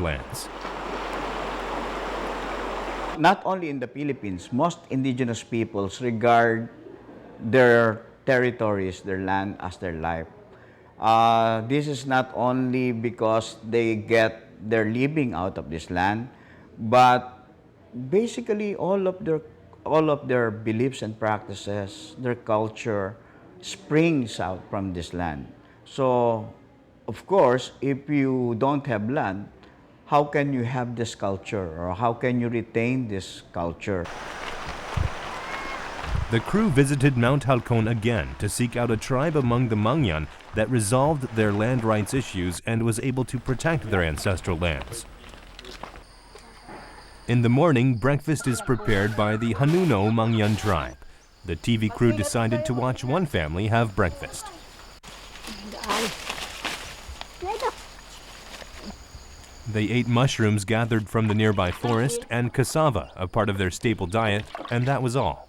lands. Not only in the Philippines, most indigenous peoples regard their territories, their land as their life. This is not only because they get their living out of this land, but basically all of their beliefs and practices, their culture springs out from this land. So, of course, if you don't have land, how can you have this culture or how can you retain this culture? The crew visited Mount Halcon again to seek out a tribe among the Mangyan that resolved their land rights issues and was able to protect their ancestral lands. In the morning, breakfast is prepared by the Hanuno Mangyan tribe. The TV crew decided to watch one family have breakfast. They ate mushrooms gathered from the nearby forest and cassava, a part of their staple diet, and that was all.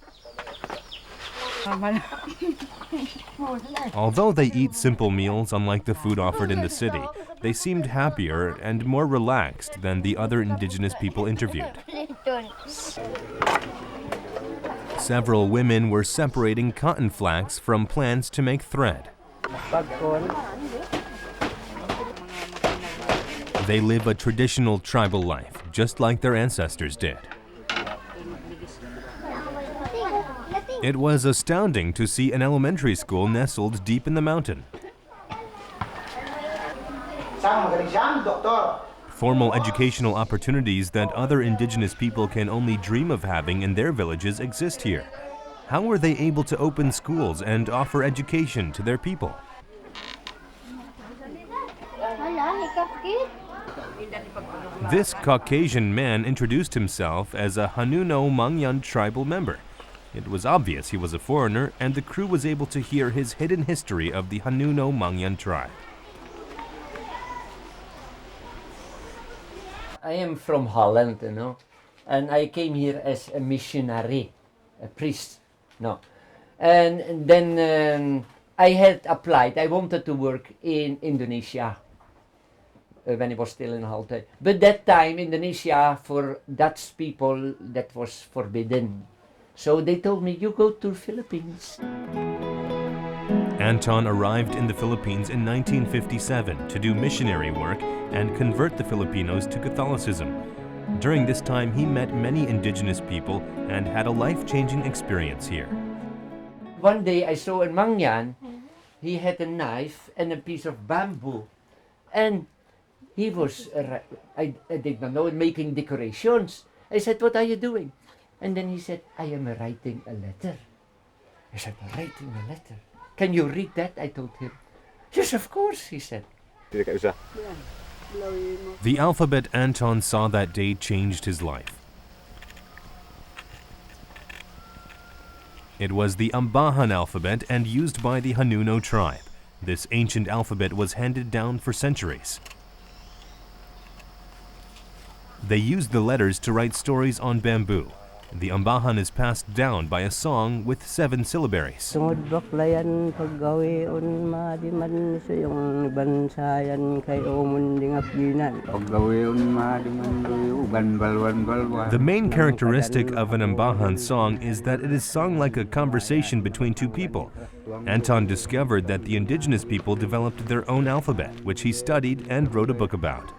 Although they eat simple meals unlike the food offered in the city, they seemed happier and more relaxed than the other indigenous people interviewed. Several women were separating cotton flax from plants to make thread. They live a traditional tribal life, just like their ancestors did. It was astounding to see an elementary school nestled deep in the mountain. Formal educational opportunities that other indigenous people can only dream of having in their villages exist here. How were they able to open schools and offer education to their people? This Caucasian man introduced himself as a Hanuno Mangyan tribal member. It was obvious he was a foreigner, and the crew was able to hear his hidden history of the Hanuno Mangyan tribe. I am from Holland, and I came here as a missionary, a priest, And then I had applied, I wanted to work in Indonesia when I was still in Halte. But that time, Indonesia, for Dutch people, that was forbidden. So they told me, you go to Philippines. Anton arrived in the Philippines in 1957 to do missionary work and convert the Filipinos to Catholicism. During this time, he met many indigenous people and had a life-changing experience here. One day I saw in Mangyan, he had a knife and a piece of bamboo. And he was, I did not know, making decorations. I said, what are you doing? And then he said, I am writing a letter. I said, writing a letter? Can you read that? I told him. Yes, of course, he said. The alphabet Anton saw that day changed his life. It was the Ambahan alphabet and used by the Hanuno tribe. This ancient alphabet was handed down for centuries. They used the letters to write stories on bamboo. The Ambahan is passed down by a song with 7 syllabaries. The main characteristic of an Ambahan song is that it is sung like a conversation between two people. Anton discovered that the indigenous people developed their own alphabet, which he studied and wrote a book about.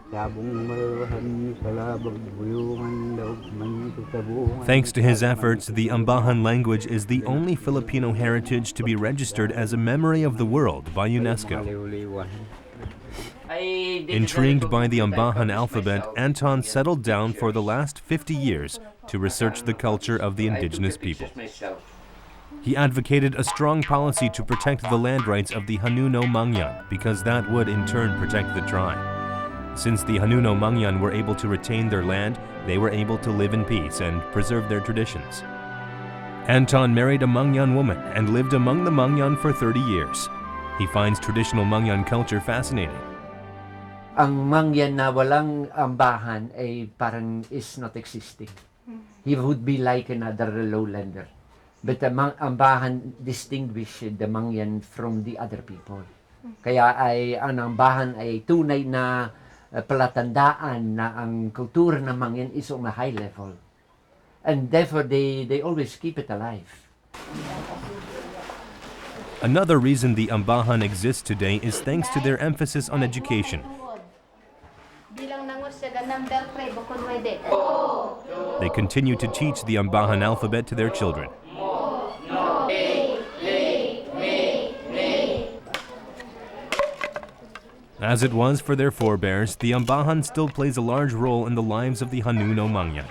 Thanks to his efforts, the Ambahan language is the only Filipino heritage to be registered as a memory of the world by UNESCO. Intrigued by the Ambahan alphabet, Anton settled down for the last 50 years to research the culture of the indigenous people. He advocated a strong policy to protect the land rights of the Hanuno Mangyan because that would in turn protect the tribe. Since the Hanuno Mangyan were able to retain their land, they were able to live in peace and preserve their traditions. Anton married a Mangyan woman and lived among the Mangyan for 30 years. He finds traditional Mangyan culture fascinating. Ang Mangyan na walang ambahan ay parang is not existing. He would be like another lowlander. But the ambahan distinguished the Mangyan from the other people. Kaya ay ang ambahan ay tunay na palatandaan na ang kultura ng Mangyan is on a high level. And therefore, they always keep it alive. Another reason the Ambahan exists today is thanks to their emphasis on education. They continue to teach the Ambahan alphabet to their children. As it was for their forebears, the Ambahan still plays a large role in the lives of the Hanuno Mangyan.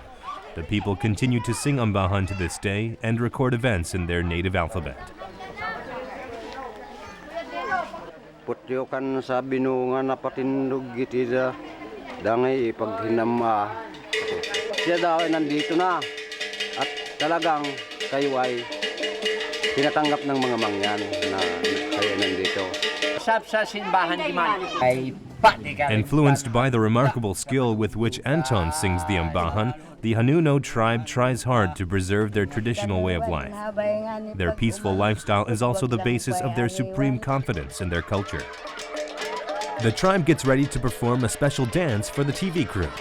The people continue to sing Ambahan to this day and record events in their native alphabet. Putyo kan sa binungan na patindog gitida dangay ipaghinama. Siya daw ay nandito na at talagang kayo ay tinatanggap ng mga Mangyan na kayo nandito. Influenced by the remarkable skill with which Anton sings the Ambahan, the Hanuno tribe tries hard to preserve their traditional way of life. Their peaceful lifestyle is also the basis of their supreme confidence in their culture. The tribe gets ready to perform a special dance for the TV crew.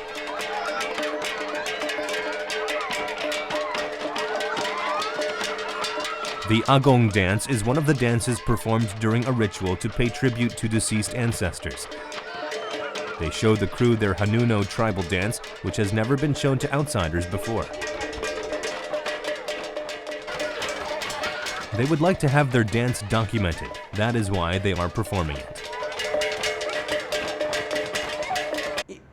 The Agong dance is one of the dances performed during a ritual to pay tribute to deceased ancestors. They show the crew their Hanuno tribal dance, which has never been shown to outsiders before. They would like to have their dance documented. That is why they are performing it.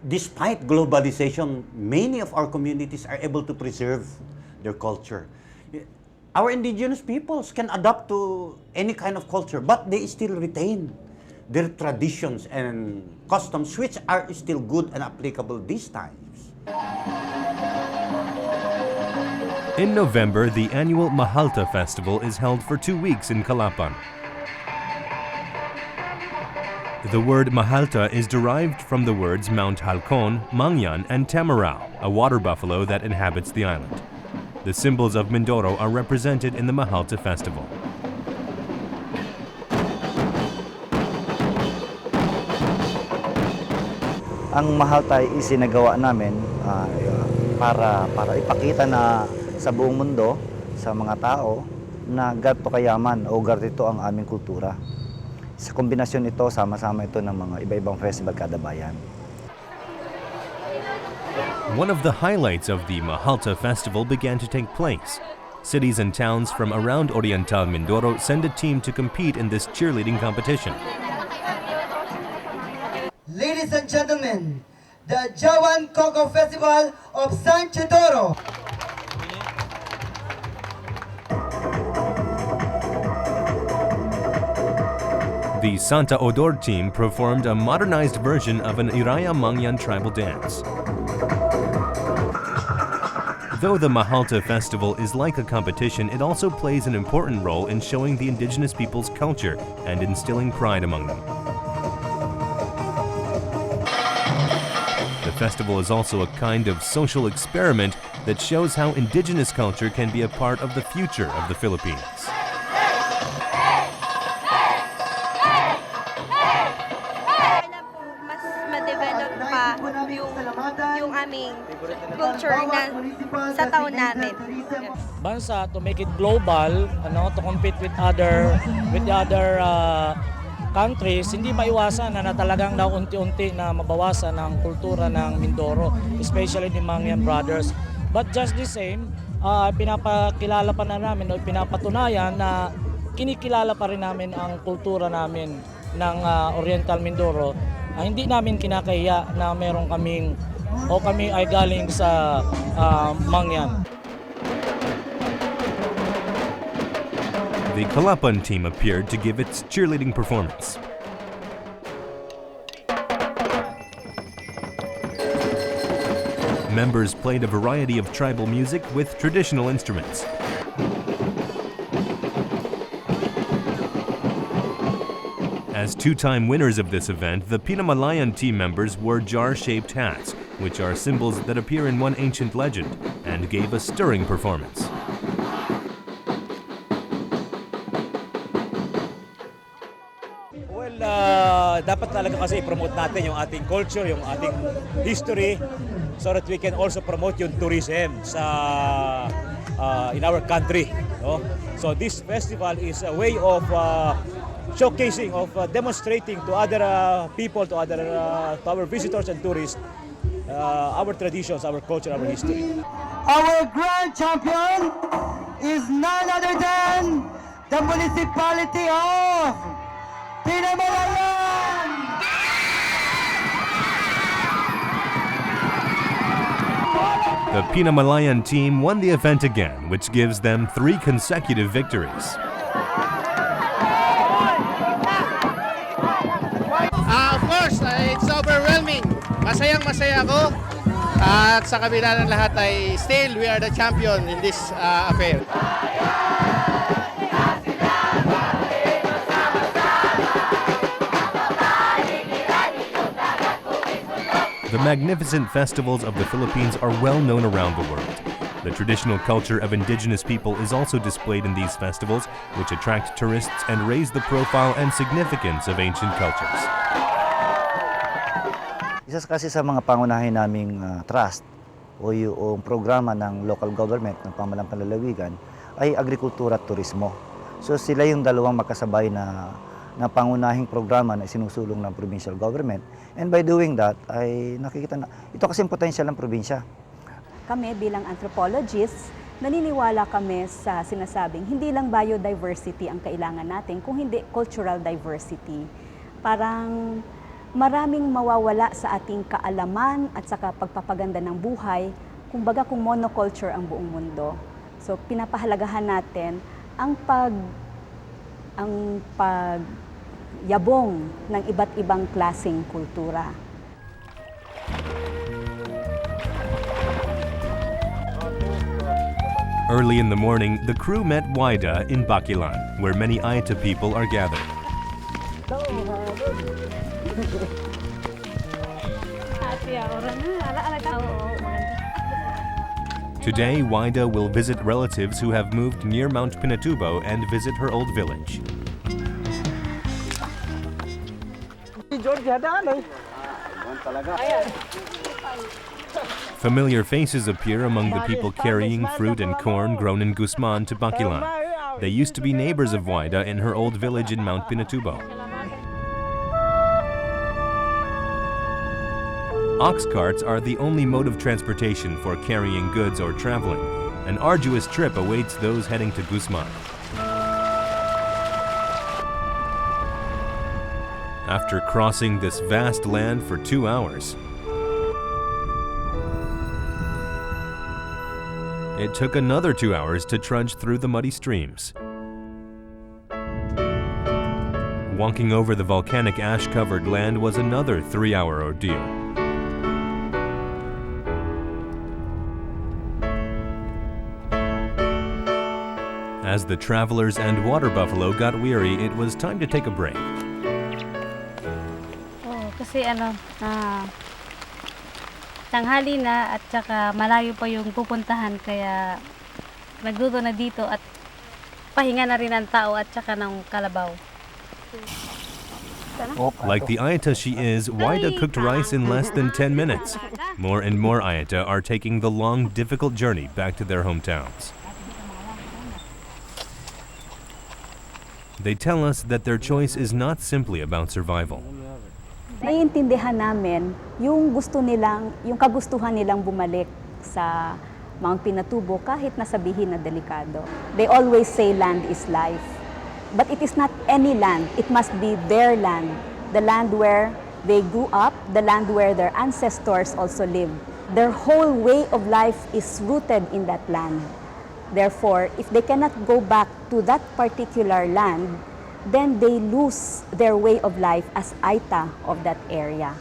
Despite globalization, many of our communities are able to preserve their culture. Our indigenous peoples can adapt to any kind of culture, but they still retain their traditions and customs, which are still good and applicable these times. In November, the annual Mahalta festival is held for 2 weeks in Calapan. The word Mahalta is derived from the words Mount Halcon, Mangyan, and Tamarao, a water buffalo that inhabits the island. The symbols of Mindoro are represented in the Mahalta festival. Ang Mahalta ay isinagawa namin para ipakita na sa buong mundo, sa mga tao, na ganito kayaman o ganito ang aming kultura. Sa kombinasyon ito, sama-sama ito ng mga iba-ibang festival kada bayan. One of the highlights of the Mahalta festival began to take place. Cities and towns from around Oriental Mindoro send a team to compete in this cheerleading competition. Ladies and gentlemen, the Jawan Coco Festival of San Chidoro. The Santa Odor team performed a modernized version of an Iraya Mangyan tribal dance. Though the Mahalta festival is like a competition, it also plays an important role in showing the indigenous people's culture and instilling pride among them. The festival is also a kind of social experiment that shows how indigenous culture can be a part of the future of the Philippines. Mas ma-develop pa yung aming culture na sa taon namin. Bansa to make it global, to compete with the other countries, hindi maiwasan na talagang daw unti-unti na mabawasan ang kultura ng Mindoro, especially the Mangyan brothers. But just the same, pinapakilala pa na namin o pinapatunayan na kinikilala pa rin namin ang kultura namin ng Oriental Mindoro. Hindi namin kinakahiya na meron kami ay galing sa Mangyan. The Calapan team appeared to give its cheerleading performance. Members played a variety of tribal music with traditional instruments. As two-time winners of this event, the Pinamalayan team members wore jar-shaped hats, which are symbols that appear in one ancient legend, and gave a stirring performance. dapat talaga kasi i-promote natin yung ating culture, yung ating history, so that we can also promote yung tourism in our country. No? So this festival is a way of showcasing, of demonstrating to other people, to our visitors and tourists, our traditions, our culture, our history. Our grand champion is none other than the municipality of Pinamalayan! The Pinamalayan team won the event again, which gives them 3 consecutive victories. Of course, it's overwhelming. Masayang-masaya ako. At sa kabila ng lahat ay still we are the champion in this affair. The magnificent festivals of the Philippines are well known around the world. The traditional culture of indigenous people is also displayed in these festivals, which attract tourists and raise the profile and significance of ancient cultures. Isa kasi sa mga pangunahin naming trust o yung programa ng local government ng pamahalang panlalawigan ay agrikultura at turismo. So sila yung dalawang magkasabay na pangunahing programa na sinusulong ng provincial government. And by doing that, ay nakikita na ito kasi yung potential ng probinsya. Kami bilang anthropologists, naniniwala kami sa sinasabing hindi lang biodiversity ang kailangan natin, kung hindi cultural diversity. Parang maraming mawawala sa ating kaalaman at saka pagpapaganda ng buhay, kumbaga kung monoculture ang buong mundo. So pinapahalagahan natin ang pagyabong ng iba't ibang klaseng kultura. Early in the morning, the crew met Waida in Bakilan, where many Aita people are gathered. Today, Waida will visit relatives who have moved near Mount Pinatubo and visit her old village. Familiar faces appear among the people carrying fruit and corn grown in Guzman to Bakilan. They used to be neighbors of Waida in her old village in Mount Pinatubo. Ox carts are the only mode of transportation for carrying goods or traveling. An arduous trip awaits those heading to Guzman. After crossing this vast land for 2 hours, it took another 2 hours to trudge through the muddy streams. Walking over the volcanic ash-covered land was another 3-hour ordeal. As the travelers and water buffalo got weary, it was time to take a break. Kasi tanghali na at saka malayo pa yung pupuntahan kaya nagdudo na dito at pahinga na rin ang tao at saka ng kalabaw. Like the Aita she is, Waida cooked rice in less than 10 minutes. More and more Aita are taking the long, difficult journey back to their hometowns. They tell us that their choice is not simply about survival. Naiintindihan namin yung kagustuhan nilang bumalik sa Mount Pinatubo kahit nasabihin na delikado. They always say land is life. But it is not any land. It must be their land. The land where they grew up, the land where their ancestors also lived. Their whole way of life is rooted in that land. Therefore, if they cannot go back to that particular land, then they lose their way of life as Aita of that area.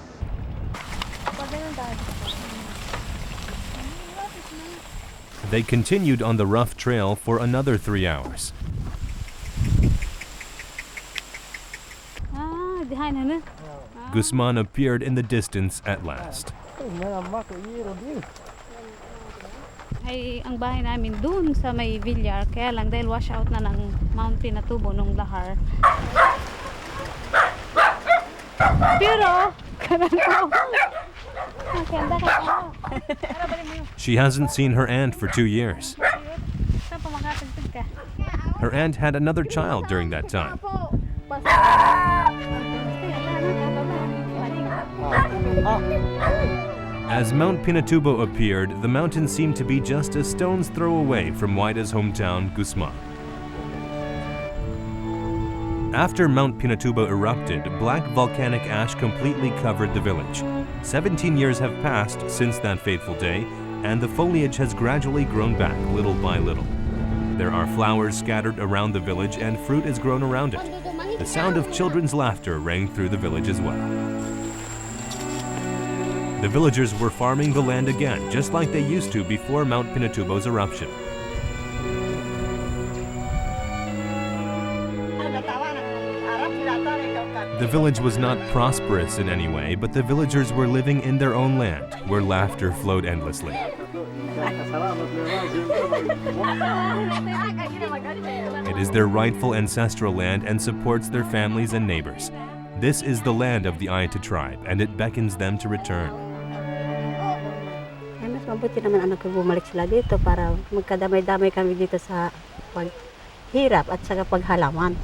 They continued on the rough trail for another 3 hours. Guzman appeared in the distance at last. Ay ang bahay namin doon sa may Villar, kaya lang dahil wash out na ng Mount Pinatubo nung lahar. Pero, She hasn't seen her aunt for 2 years. Her aunt had another child during that time. As Mount Pinatubo appeared, the mountain seemed to be just a stone's throw away from Waida's hometown, Guzman. After Mount Pinatubo erupted, black volcanic ash completely covered the village. 17 years have passed since that fateful day, and the foliage has gradually grown back little by little. There are flowers scattered around the village and fruit is grown around it. The sound of children's laughter rang through the village as well. The villagers were farming the land again, just like they used to before Mount Pinatubo's eruption. The village was not prosperous in any way, but the villagers were living in their own land, where laughter flowed endlessly. It is their rightful ancestral land and supports their families and neighbors. This is the land of the Aita tribe, and it beckons them to return. Mas mabuti naman anak ko bumalik sila dito para magkadamay-damay kami dito sa paghirap at sa paghalaman.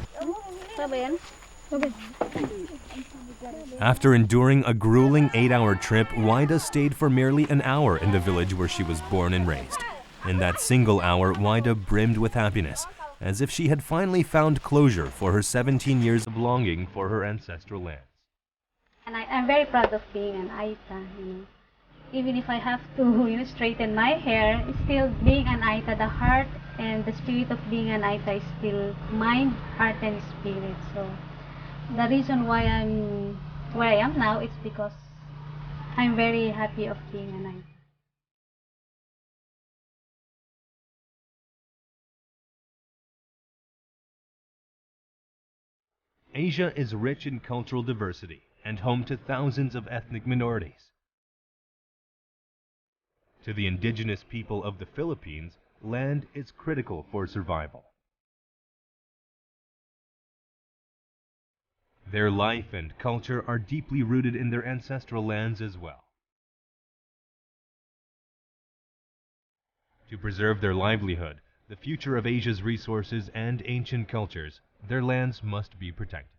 After enduring a grueling 8-hour trip, Waida stayed for merely an hour in the village where she was born and raised. In that single hour, Waida brimmed with happiness, as if she had finally found closure for her 17 years of longing for her ancestral lands. And I'm very proud of being an Aita, Even if I have to, straighten my hair, it's still being an Aita, the heart and the spirit of being an Aita is still mind, heart, and spirit. So the reason why I'm where I am now is because I'm very happy of being an Aita. Asia is rich in cultural diversity and home to thousands of ethnic minorities. To the indigenous people of the Philippines, land is critical for survival. Their life and culture are deeply rooted in their ancestral lands as well. To preserve their livelihood, the future of Asia's resources and ancient cultures, their lands must be protected.